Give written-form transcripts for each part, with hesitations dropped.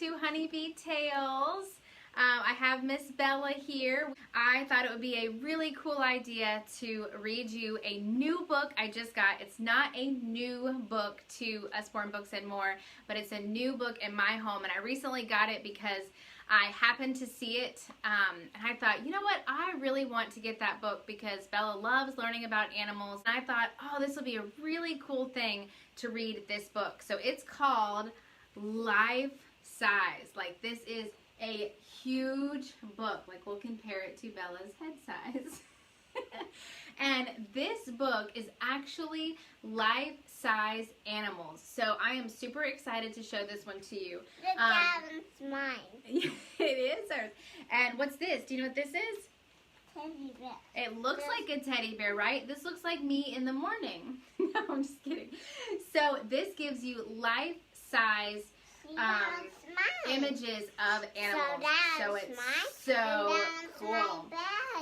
to Honeybee Tales. I have Miss Bella here. I thought it would be a really cool idea to read you a new book I just got. It's not a new book to Usborne Books and More, but it's a new book in my home, and I recently got it because I happened to see it, and I thought, you know what, I really want to get that book because Bella loves learning about animals, and I thought, oh, this will be a really cool thing to read this book. So it's called Lifesize. Like, this is a huge book. Like, we'll compare it to Bella's head size. And this book is actually life-size animals. So I am super excited to show this one to you. It's mine. It is ours. And what's this? Do you know what this is? Teddy bear. It looks like a teddy bear, right? This looks like me in the morning. No, I'm just kidding. So this gives you life-size images of animals. So it's so cool.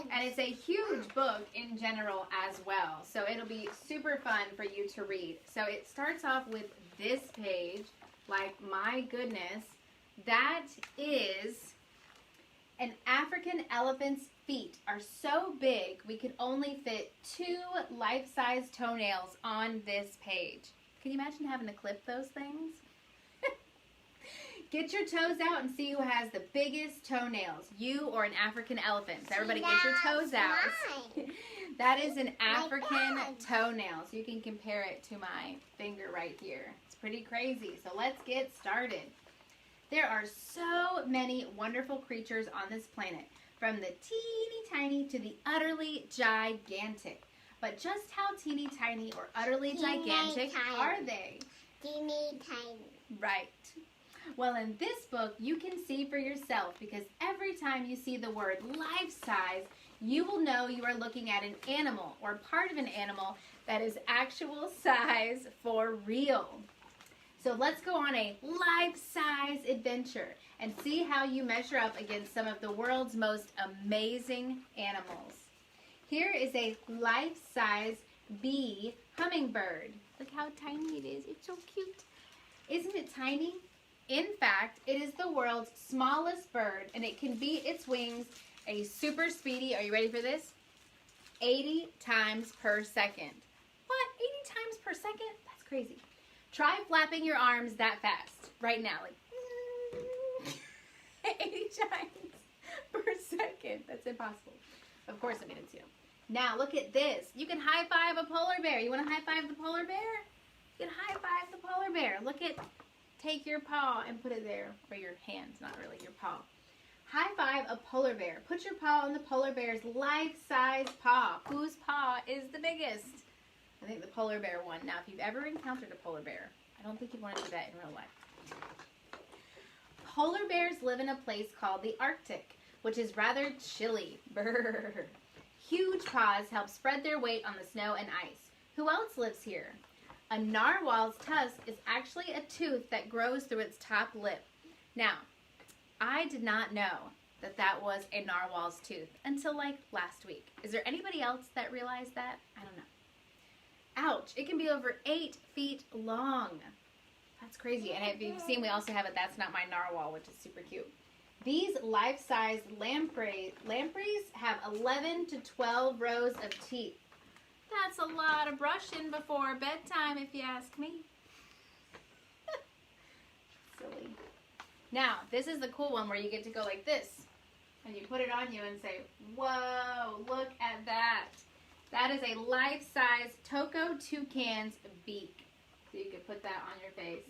And it's a huge book in general as well. So it'll be super fun for you to read. So it starts off with this page. Like, my goodness, that is an African elephant's feet are so big we could only fit 2 life-size toenails on this page. Can you imagine having to clip those things? Get your toes out and see who has the biggest toenails, you or an African elephant. So everybody get your toes out. That is an African toenail. So you can compare it to my finger right here. It's pretty crazy. So let's get started. There are so many wonderful creatures on this planet, from the teeny tiny to the utterly gigantic. But just how teeny tiny or utterly gigantic are they? Teeny tiny. Right. Well, in this book, you can see for yourself, because every time you see the word life-size, you will know you are looking at an animal or part of an animal that is actual size for real. So let's go on a life-size adventure and see how you measure up against some of the world's most amazing animals. Here is a life-size bee hummingbird. Look how tiny it is. It's so cute. Isn't it tiny? In fact, it is the world's smallest bird, and it can beat its wings a super speedy, are you ready for this? 80 times per second. What? 80 times per second? That's crazy. Try flapping your arms that fast right now. Like 80 times per second. That's impossible. Of course I made it to you. Now look at this. You can high five a polar bear. You want to high five the polar bear? You can high five the polar bear. Look at, take your paw and put it there, or your hands, not really, your paw. High five a polar bear. Put your paw on the polar bear's life-size paw. Whose paw is the biggest? I think the polar bear won. Now, if you've ever encountered a polar bear, I don't think you'd want to do that in real life. Polar bears live in a place called the Arctic, which is rather chilly. Brrr. Huge paws help spread their weight on the snow and ice. Who else lives here? A narwhal's tusk is actually a tooth that grows through its top lip. Now, I did not know that that was a narwhal's tooth until like last week. Is there anybody else that realized that? I don't know. Ouch, it can be over 8 feet long. That's crazy. And if you've seen, we also have a That's Not My Narwhal, which is super cute. These life-size lampreys have 11 to 12 rows of teeth. That's a lot of brushing before bedtime, if you ask me. Silly. Now, this is the cool one where you get to go like this. And you put it on you and say, whoa, look at that. That is a life-size Toco toucan's beak. So you can put that on your face.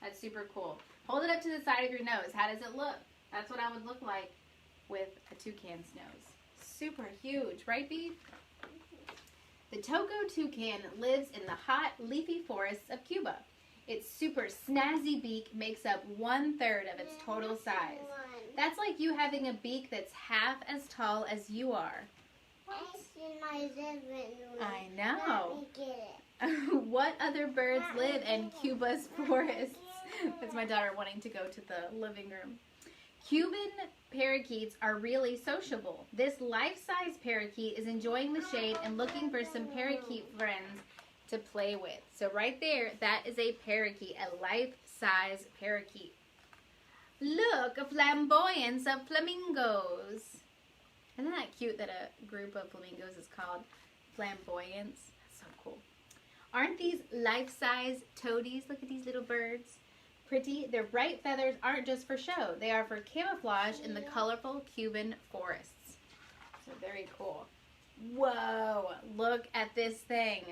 That's super cool. Hold it up to the side of your nose. How does it look? That's what I would look like with a toucan's nose. Super huge, right, Beak? The Toco toucan lives in the hot, leafy forests of Cuba. Its super snazzy beak makes up 1/3 of its total size. That's like you having a beak that's half as tall as you are. I know. What other birds live in Cuba's forests? That's my daughter wanting to go to the living room. Cuban parakeets are really sociable. This life-size parakeet is enjoying the shade and looking for some parakeet friends to play with. So right there, that is a parakeet, a life-size parakeet. Look, a flamboyance of flamingos. Isn't that cute that a group of flamingos is called flamboyance? That's so cool. Aren't these life-size toadies? Look at these little birds. Pretty. Their bright feathers aren't just for show. They are for camouflage in the colorful Cuban forests. So very cool. Whoa, look at this thing.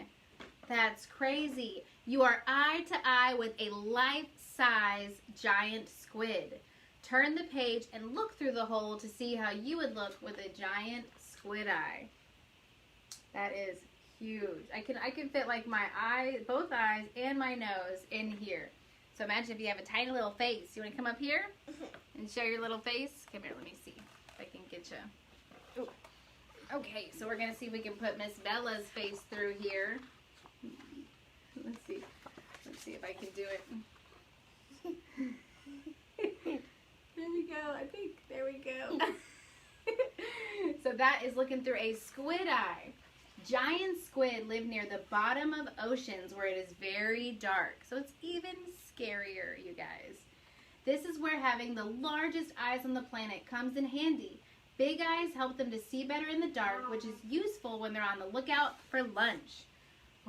That's crazy. You are eye to eye with a life-size giant squid. Turn the page and look through the hole to see how you would look with a giant squid eye. That is huge. I can fit like my eye, both eyes and my nose in here. So imagine if you have a tiny little face. You want to come up here and show your little face? Come here, let me see if I can get you. Ooh. Okay, so we're going to see if we can put Miss Bella's face through here. Let's see. Let's see if I can do it. There we go. I think. There we go. So that is looking through a squid eye. Giant squid live near the bottom of oceans where it is very dark. So it's even scarier, you guys. This is where having the largest eyes on the planet comes in handy. Big eyes help them to see better in the dark, which is useful when they're on the lookout for lunch.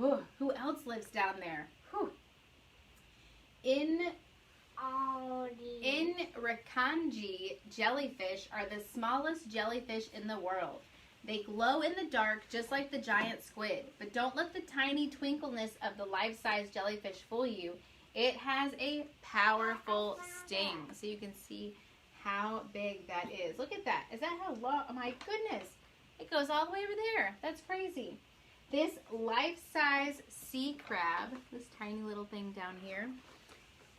Ooh, who else lives down there? Whew. In Rakanji, jellyfish are the smallest jellyfish in the world. They glow in the dark just like the giant squid, but don't let the tiny twinkleness of the life-size jellyfish fool you. It has a powerful sting, so you can see how big that is. Look at that. Is that how long? Oh my goodness. It goes all the way over there. That's crazy. This life-size sea crab, this tiny little thing down here,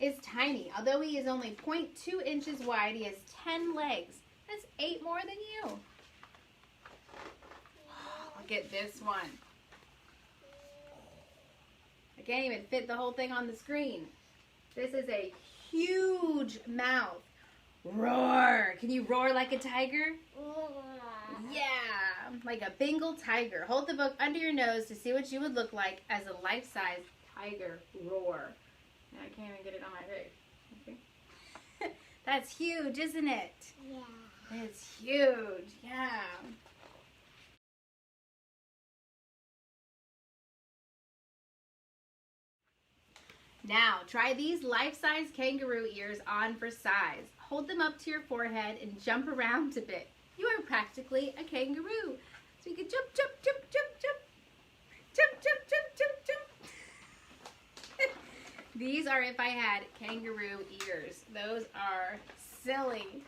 is tiny. Although he is only 0.2 inches wide, he has 10 legs. That's 8 more than you. Look at this one. I can't even fit the whole thing on the screen. This is a huge mouth. Roar! Can you roar like a tiger? Yeah, like a Bengal tiger. Hold the book under your nose to see what you would look like as a life-size tiger roar. I can't even get it on my face. Okay. That's huge, isn't it? Yeah. It's huge, yeah. Now, try these life-size kangaroo ears on for size. Hold them up to your forehead and jump around a bit. You are practically a kangaroo. So you can jump, jump, jump, jump, jump. Jump, jump, jump, jump, jump. These are if I had kangaroo ears. Those are silly.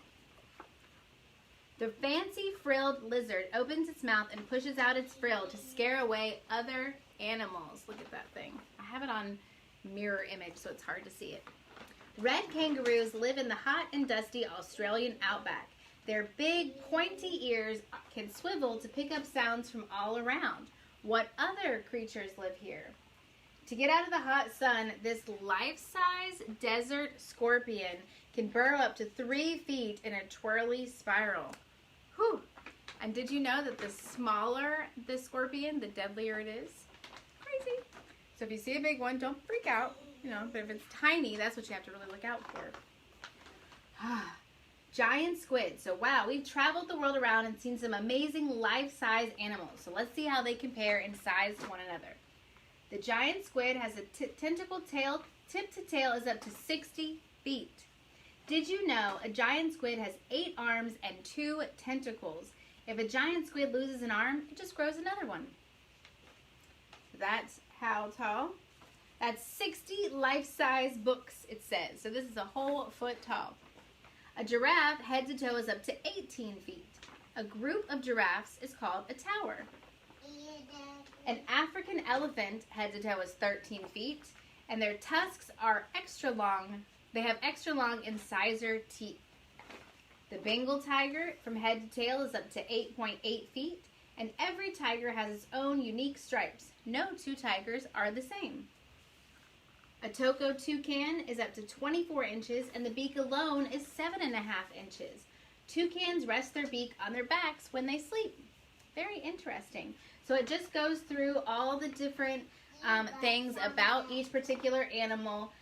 The fancy frilled lizard opens its mouth and pushes out its frill to scare away other animals. Look at that thing. I have it on mirror image so it's hard to see it. Red kangaroos live in the hot and dusty Australian outback. Their big, pointy ears can swivel to pick up sounds from all around. What other creatures live here? To get out of the hot sun, this life-size desert scorpion can burrow up to 3 feet in a twirly spiral. Whew! And did you know that the smaller the scorpion, the deadlier it is? Crazy. So if you see a big one, don't freak out. You know, but if it's tiny, that's what you have to really look out for. Giant squid. So wow, we've traveled the world around and seen some amazing life-size animals. So let's see how they compare in size to one another. The giant squid has a tentacle tail. Tip to tail is up to 60 feet. Did you know a giant squid has 8 arms and 2 tentacles? If a giant squid loses an arm, it just grows another one. That's how tall? That's 60 life-size books, it says. So this is a whole foot tall. A giraffe head to toe is up to 18 feet. A group of giraffes is called a tower. An African elephant head to toe is 13 feet, and their tusks are extra long. They have extra long incisor teeth. The Bengal tiger from head to tail is up to 8.8 feet, and every tiger has its own unique stripes. No 2 tigers are the same. A Toco toucan is up to 24 inches, and the beak alone is 7.5 inches. Toucans rest their beak on their backs when they sleep. Very interesting. So it just goes through all the different things about each particular animal,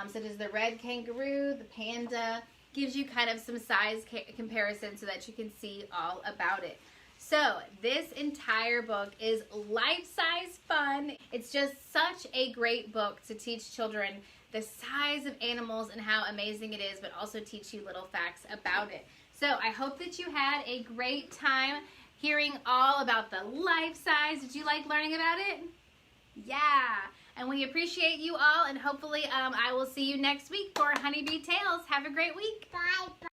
such as the red kangaroo, the panda, gives you kind of some size comparison so that you can see all about it. So this entire book is life-size fun. It's just such a great book to teach children the size of animals and how amazing it is, but also teach you little facts about it. So I hope that you had a great time hearing all about the life size. Did you like learning about it? Yeah. And we appreciate you all, and hopefully I will see you next week for Honeybee Tales. Have a great week. Bye.